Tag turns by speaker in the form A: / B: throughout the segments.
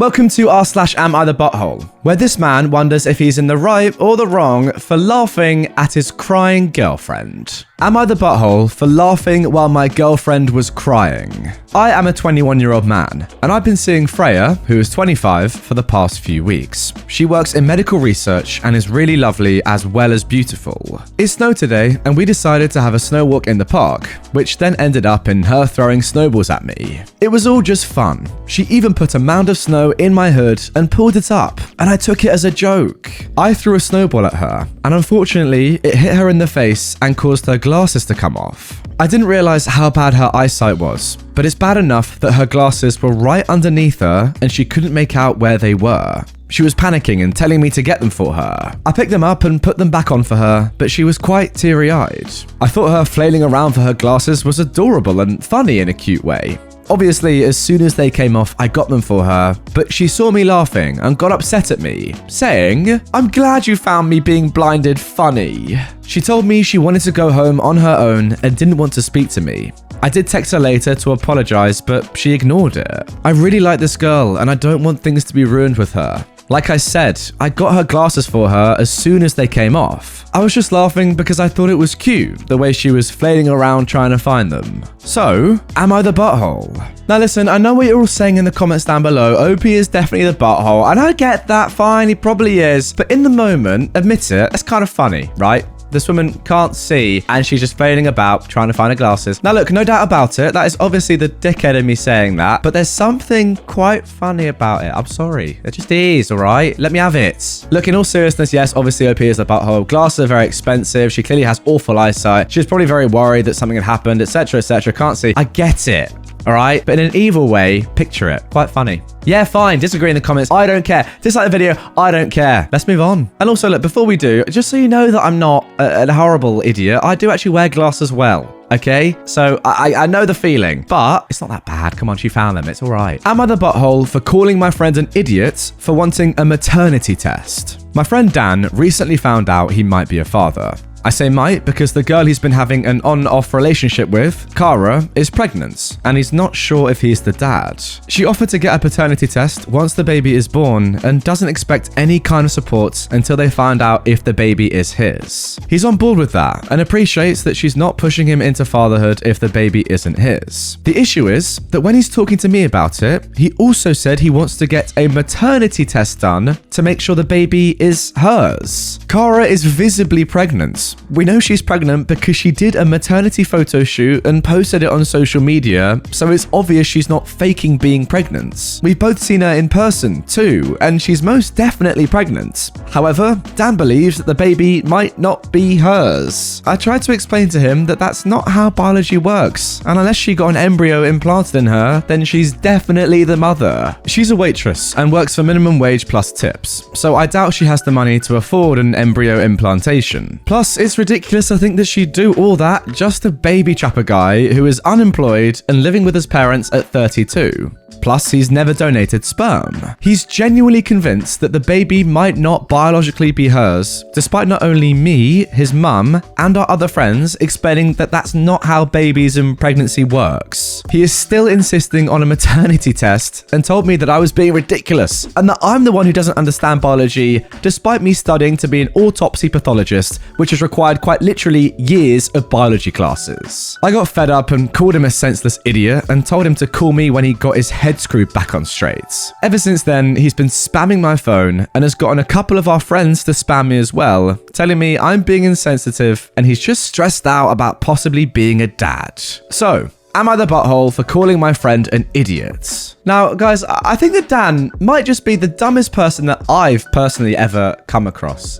A: Welcome to r/am I the butthole, where this man wonders if he's in the right or the wrong for laughing at his crying girlfriend. Am I the butthole for laughing while my girlfriend was crying? I am a 21-year-old man, and I've been seeing Freya, who is 25, for the past few weeks. She works in medical research and is really lovely as well as beautiful. It snowed today, and we decided to have a snow walk in the park, which then ended up in her throwing snowballs at me. It was all just fun. She even put a mound of snow in my hood and pulled it up, and I took it as a joke. I threw a snowball at her, and unfortunately, it hit her in the face and caused her glasses to come off. I didn't realize how bad her eyesight was, but it's bad enough that her glasses were right underneath her and she couldn't make out where they were. She was panicking and telling me to get them for her. I picked them up and put them back on for her, but she was quite teary-eyed. I thought her flailing around for her glasses was adorable and funny in a cute way. Obviously, as soon as they came off, I got them for her, but she saw me laughing and got upset at me, saying, "I'm glad you found me being blinded funny." She told me she wanted to go home on her own and didn't want to speak to me. I did text her later to apologize, but she ignored it. I really like this girl and I don't want things to be ruined with her. Like I said, I got her glasses for her as soon as they came off. I was just laughing because I thought it was cute, the way she was flailing around trying to find them. So, am I the butthole? Now listen, I know what you're all saying in the comments down below. OP is definitely the butthole, and I get that, fine, he probably is. But in the moment, admit it, it's kind of funny, right? This woman can't see and she's just flailing about trying to find her glasses. Now look, no doubt about it, that is obviously the dickhead in me saying that, but there's something quite funny about it. I'm sorry. It just is, all right? Let me have it. Look, in all seriousness, yes, obviously OP is the butthole. Glasses are very expensive. She clearly has awful eyesight. She's probably very worried that something had happened, etc., etc. Can't see. I get it. All right, but in an evil way, picture it. Quite funny. Yeah, fine. Disagree in the comments. I don't care. Dislike the video. I don't care. Let's move on. And also, look, before we do, just so you know that I'm not a horrible idiot, I do actually wear glasses well. Okay, so I know the feeling, but it's not that bad. Come on, she found them. It's all right. Am I the butthole for calling my friend an idiot for wanting a maternity test? My friend Dan recently found out he might be a father. I say might because the girl he's been having an on-off relationship with, Cara, is pregnant, and he's not sure if he's the dad. She offered to get a paternity test once the baby is born and doesn't expect any kind of support until they find out if the baby is his. He's on board with that and appreciates that she's not pushing him into fatherhood if the baby isn't his. The issue is that when he's talking to me about it, he also said he wants to get a maternity test done to make sure the baby is hers. Cara is visibly pregnant. We know she's pregnant because she did a maternity photo shoot and posted it on social media, so it's obvious she's not faking being pregnant. We've both seen her in person too, and she's most definitely pregnant. However, Dan believes that the baby might not be hers. I tried to explain to him that that's not how biology works, and unless she got an embryo implanted in her, then she's definitely the mother. She's a waitress and works for minimum wage plus tips, so I doubt she has the money to afford an embryo implantation. Plus, it's ridiculous to think that she'd do all that just to baby trap a guy who is unemployed and living with his parents at 32. Plus, he's never donated sperm. He's genuinely convinced that the baby might not biologically be hers, despite not only me, his mum, and our other friends explaining that that's not how babies and pregnancy works. He is still insisting on a maternity test and told me that I was being ridiculous and that I'm the one who doesn't understand biology, despite me studying to be an autopsy pathologist, which has required quite literally years of biology classes. I got fed up and called him a senseless idiot and told him to call me when he got his head screwed back on straight. Ever since then, he's been spamming my phone and has gotten a couple of our friends to spam me as well, telling me I'm being insensitive and he's just stressed out about possibly being a dad. So, am I the butthole for calling my friend an idiot? Now, guys, I think that Dan might just be the dumbest person that I've personally ever come across,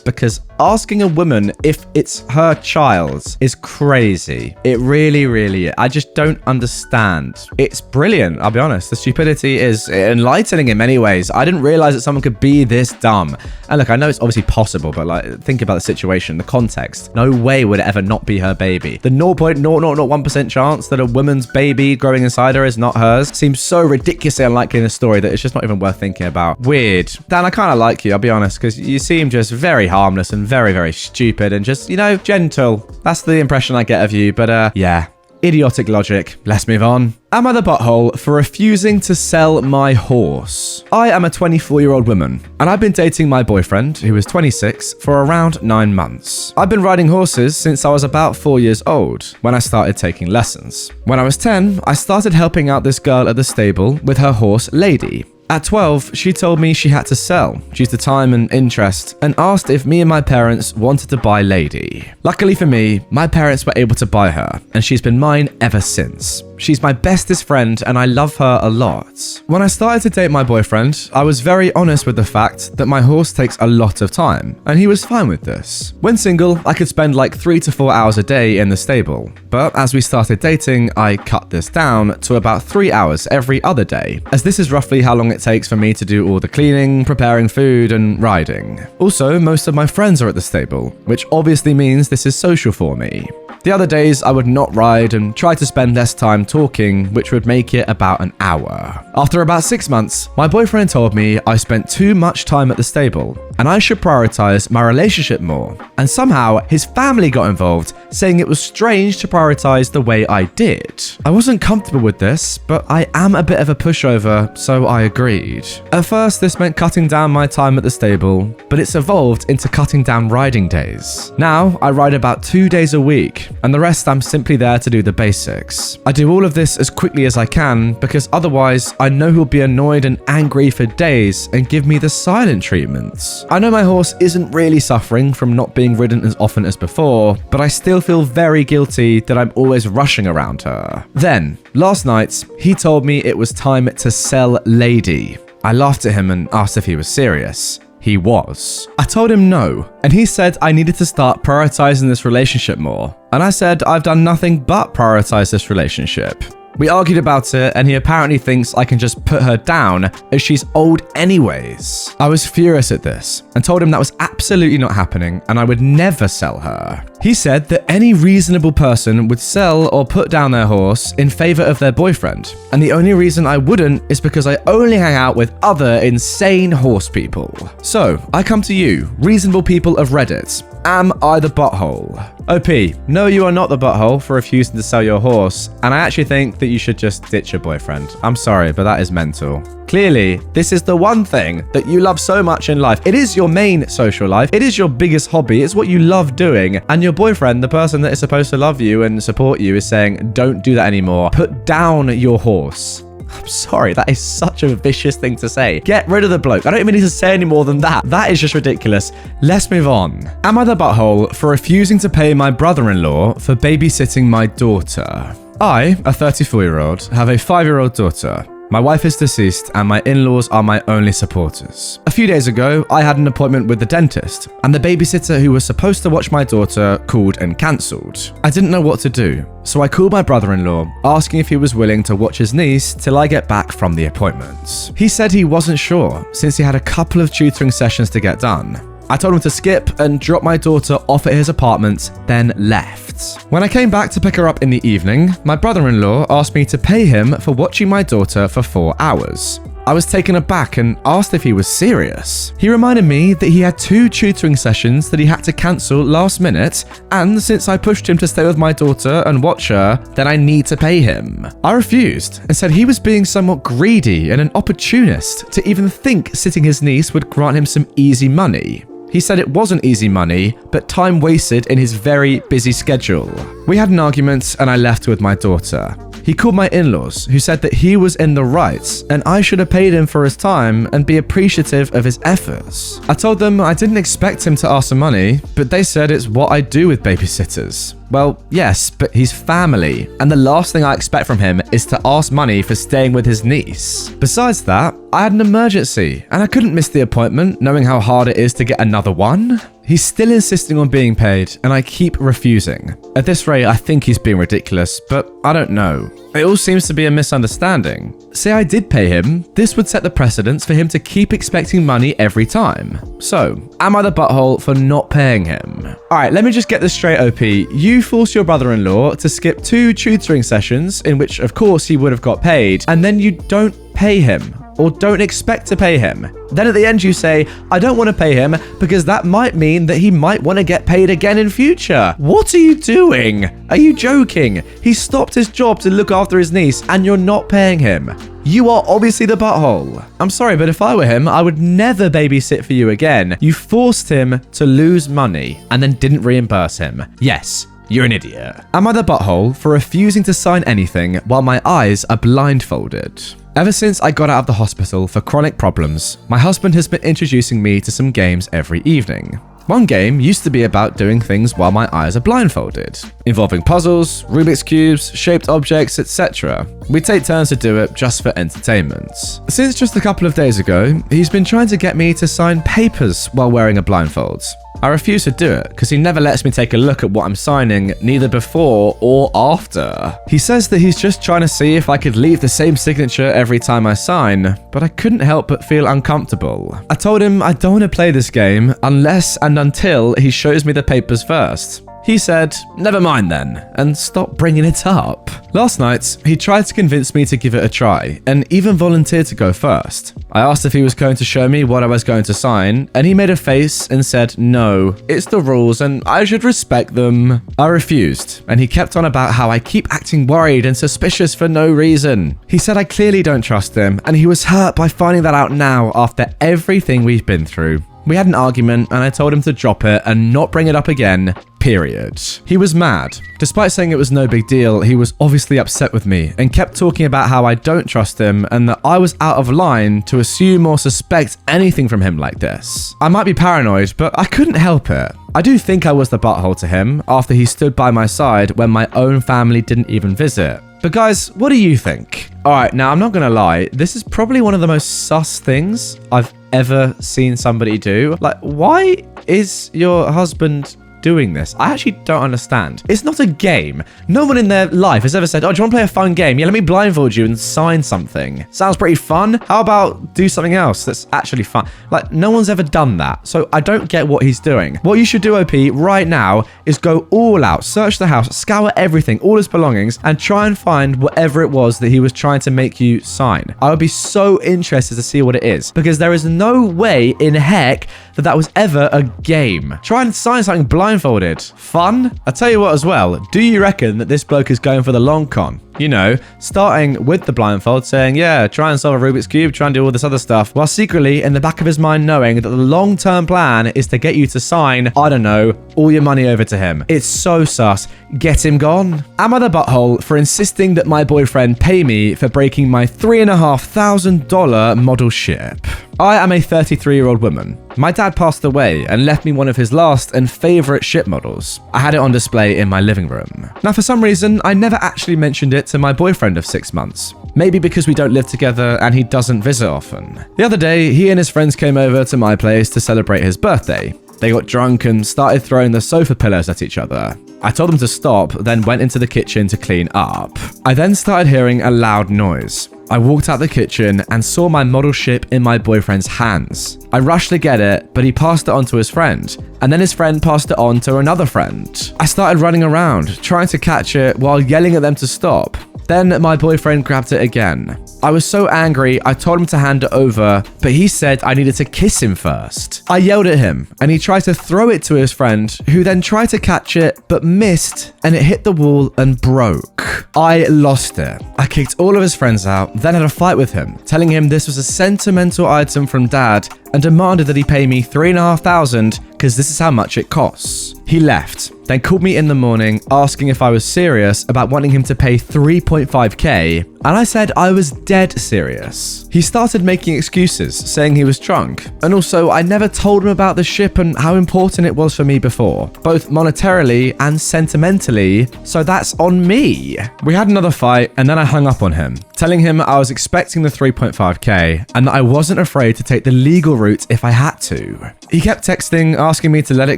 A: because asking a woman if it's her child is crazy. It really, really is. I just don't understand. It's brilliant, I'll be honest. The stupidity is enlightening in many ways. I didn't realize that someone could be this dumb. And look, I know it's obviously possible, but like, think about the situation, the context. No way would it ever not be her baby. The 0.0001% chance that a woman's baby growing inside her is not hers seems so ridiculously unlikely in a story that it's just not even worth thinking about. Weird. Dan, I kind of like you, I'll be honest, because you seem just very harmless and very, very stupid and just, you know, gentle. That's the impression I get of you, but yeah. Idiotic logic. Let's move on. Am I the butthole for refusing to sell my horse? I am a 24-year-old woman, and I've been dating my boyfriend, who is 26, for around 9 months. I've been riding horses since I was about 4 years old, when I started taking lessons. When I was 10, I started helping out this girl at the stable with her horse, Lady. At 12, she told me she had to sell due to time and interest and asked if me and my parents wanted to buy Lady. Luckily for me, my parents were able to buy her, and she's been mine ever since. She's my bestest friend and I love her a lot. When I started to date my boyfriend, I was very honest with the fact that my horse takes a lot of time, and he was fine with this. When single, I could spend like 3 to 4 hours a day in the stable, but as we started dating, I cut this down to about 3 hours every other day, as this is roughly how long it takes for me to do all the cleaning, preparing food, and riding. Also, most of my friends are at the stable, which obviously means this is social for me. The other days, I would not ride and try to spend less time talking, which would make it about an hour. After about 6 months, my boyfriend told me I spent too much time at the stable and I should prioritize my relationship more. And somehow, his family got involved, saying it was strange to prioritize the way I did. I wasn't comfortable with this, but I am a bit of a pushover, so I agreed. At first, this meant cutting down my time at the stable, but it's evolved into cutting down riding days. Now, I ride about 2 days a week, and the rest I'm simply there to do the basics. I do all of this as quickly as I can, because otherwise I know he'll be annoyed and angry for days and give me the silent treatments. I know my horse isn't really suffering from not being ridden as often as before, but I still feel very guilty that I'm always rushing around her. Then, last night, he told me it was time to sell Lady. I laughed at him and asked if he was serious. He was. I told him no, and he said I needed to start prioritizing this relationship more. And I said I've done nothing but prioritize this relationship. We argued about it, and he apparently thinks I can just put her down as she's old anyways. I was furious at this and told him that was absolutely not happening and I would never sell her. He said that any reasonable person would sell or put down their horse in favor of their boyfriend, and the only reason I wouldn't is because I only hang out with other insane horse people. So, I come to you, reasonable people of Reddit. Am I the butthole? OP, no, you are not the butthole for refusing to sell your horse, and I actually think that you should just ditch your boyfriend. I'm sorry, but that is mental. Clearly, this is the one thing that you love so much in life. It is your main social life. It is your biggest hobby. It's what you love doing. And your boyfriend, the person that is supposed to love you and support you, is saying, don't do that anymore. Put down your horse. I'm sorry, that is such a vicious thing to say. Get rid of the bloke. I don't even need to say any more than that. That is just ridiculous. Let's move on. Am I the butthole for refusing to pay my brother-in-law for babysitting my daughter? I, a 34-year-old, have a 5-year-old daughter. My wife is deceased and my in-laws are my only supporters. A few days ago, I had an appointment with the dentist, and the babysitter who was supposed to watch my daughter called and cancelled. I didn't know what to do, so I called my brother-in-law, asking if he was willing to watch his niece till I get back from the appointment. He said he wasn't sure, since he had a couple of tutoring sessions to get done. I told him to skip and drop my daughter off at his apartment, then left. When I came back to pick her up in the evening, my brother-in-law asked me to pay him for watching my daughter for 4 hours. I was taken aback and asked if he was serious. He reminded me that he had 2 tutoring sessions that he had to cancel last minute, and since I pushed him to stay with my daughter and watch her, then I need to pay him. I refused and said he was being somewhat greedy and an opportunist to even think sitting his niece would grant him some easy money. He said it wasn't easy money, but time wasted in his very busy schedule. We had an argument and I left with my daughter. He called my in-laws, who said that he was in the right and I should have paid him for his time and be appreciative of his efforts. I told them I didn't expect him to ask for money, but they said it's what I do with babysitters. Well, yes, but he's family, and the last thing I expect from him is to ask money for staying with his niece. Besides that, I had an emergency, and I couldn't miss the appointment, knowing how hard it is to get another one. He's still insisting on being paid, and I keep refusing. At this rate, I think he's being ridiculous, but I don't know. It all seems to be a misunderstanding. Say I did pay him, this would set the precedence for him to keep expecting money every time. So, am I the butthole for not paying him? Alright, let me just get this straight, OP. You forced your brother-in-law to skip 2 tutoring sessions, in which of course he would have got paid, and then you don't pay him. or don't expect to pay him. Then at the end you say, I don't want to pay him because that might mean that he might want to get paid again in future. What are you doing? Are you joking? He stopped his job to look after his niece and you're not paying him. You are obviously the butthole. I'm sorry, but if I were him, I would never babysit for you again. You forced him to lose money and then didn't reimburse him. Yes, you're an idiot. Am I the butthole for refusing to sign anything while my eyes are blindfolded? Ever since I got out of the hospital for chronic problems, my husband has been introducing me to some games every evening. One game used to be about doing things while my eyes are blindfolded, involving puzzles, Rubik's Cubes, shaped objects, etc. We take turns to do it just for entertainment. Since just a couple of days ago, he's been trying to get me to sign papers while wearing a blindfold. I refuse to do it because he never lets me take a look at what I'm signing, neither before or after. He says that he's just trying to see if I could leave the same signature every time I sign, but I couldn't help but feel uncomfortable. I told him I don't want to play this game unless and until he shows me the papers first. He said, never mind then, and stopped bringing it up. Last night, he tried to convince me to give it a try, and even volunteered to go first. I asked if he was going to show me what I was going to sign, and he made a face and said, no, it's the rules and I should respect them. I refused, and he kept on about how I keep acting worried and suspicious for no reason. He said I clearly don't trust him, and he was hurt by finding that out now after everything we've been through. We had an argument and I told him to drop it and not bring it up again, period. He was mad. Despite saying it was no big deal, he was obviously upset with me and kept talking about how I don't trust him and that I was out of line to assume or suspect anything from him like this. I might be paranoid, but I couldn't help it. I do think I was the butthole to him after he stood by my side when my own family didn't even visit. But guys, what do you think? Alright, now I'm not gonna lie, this is probably one of the most sus things I've ever seen somebody do. Like, why is your husband doing this? I actually don't understand. It's not a game. No one in their life has ever said, oh, do you want to play a fun game? Yeah, let me blindfold you and sign something. Sounds pretty fun. How about do something else that's actually fun? Like, no one's ever done that. So I don't get what he's doing. What you should do, OP, right now is go all out, search the house, scour everything, all his belongings, and try and find whatever it was that he was trying to make you sign. I would be so interested to see what it is, because there is no way in heck that that was ever a game. Try and sign something blindfolded. Fun? I tell you what as well, do you reckon that this bloke is going for the long con? You know, starting with the blindfold, saying, yeah, try and solve a Rubik's Cube, try and do all this other stuff, while secretly in the back of his mind knowing that the long-term plan is to get you to sign, I don't know, all your money over to him. It's so sus. Get him gone. Am I the butthole for insisting that my boyfriend pay me for breaking my $3,500 model ship? I am a 33-year-old woman. My dad passed away and left me one of his last and favorite ship models. I had it on display in my living room. Now, for some reason, I never actually mentioned it to my boyfriend of 6 months. Maybe because we don't live together and he doesn't visit often. The other day, he and his friends came over to my place to celebrate his birthday. They got drunk and started throwing the sofa pillows at each other. I told them to stop, then went into the kitchen to clean up. I then started hearing a loud noise. I walked out the kitchen and saw my model ship in my boyfriend's hands. I rushed to get it, but he passed it on to his friend, and then his friend passed it on to another friend. I started running around, trying to catch it while yelling at them to stop. Then my boyfriend grabbed it again. I was so angry, I told him to hand it over, but he said I needed to kiss him first. I yelled at him, and he tried to throw it to his friend, who then tried to catch it, but missed, and it hit the wall and broke. I lost it. I kicked all of his friends out, then had a fight with him, telling him this was a sentimental item from dad, and demanded that he pay me $3,500 because this is how much it costs. He left, then called me in the morning asking if I was serious about wanting him to pay $3.5K, and I said I was dead serious. He started making excuses, saying he was drunk, and also I never told him about the ship and how important it was for me before, both monetarily and sentimentally, so that's on me. We had another fight, and then I hung up on him, telling him I was expecting the $3.5K and that I wasn't afraid to take the legal route if I had to. He kept texting, asking me to let it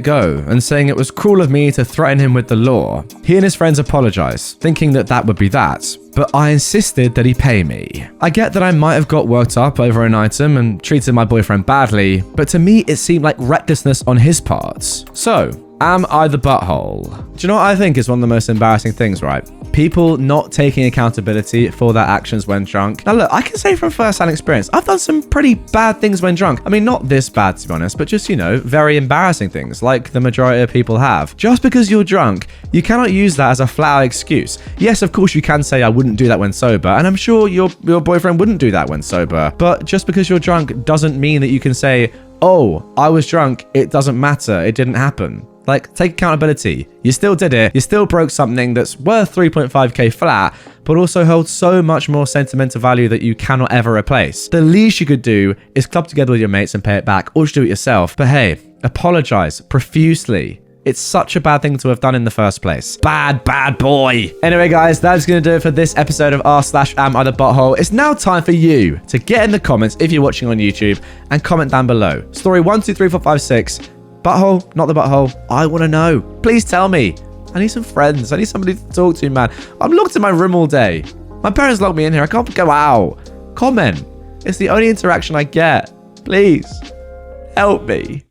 A: go, and saying it was cruel of me to threaten him with the law. He and his friends apologized, thinking that that would be that, but I insisted that he pay me. I get that I might have got worked up over an item and treated my boyfriend badly, but to me it seemed like recklessness on his part. So, Am I the butthole? Do you know what I think is one of the most embarrassing things, right? People not taking accountability for their actions when drunk. Now look, I can say from first-hand experience, I've done some pretty bad things when drunk. I mean, not this bad to be honest, but just, you know, very embarrassing things like the majority of people have. Just because you're drunk, you cannot use that as a flat-out excuse. Yes, of course you can say I wouldn't do that when sober, and I'm sure your boyfriend wouldn't do that when sober. But just because you're drunk doesn't mean that you can say, oh, I was drunk, it doesn't matter, it didn't happen. Like, take accountability. You still did it. You still broke something that's worth 3.5k flat, but also holds so much more sentimental value that you cannot ever replace. The least you could do is club together with your mates and pay it back, or just do it yourself. But hey, apologize profusely. It's such a bad thing to have done in the first place. Bad boy. Anyway, guys, that's going to do it for this episode of r/am I the butthole. It's now time for you to get in the comments if you're watching on YouTube and comment down below. Story 1, 2, 3, 4, 5, 6. Butthole, not the butthole. I want to know. Please tell me. I need some friends. I need somebody to talk to, man. I'm locked in my room all day. My parents locked me in here. I can't go out. Comment. It's the only interaction I get. Please, help me.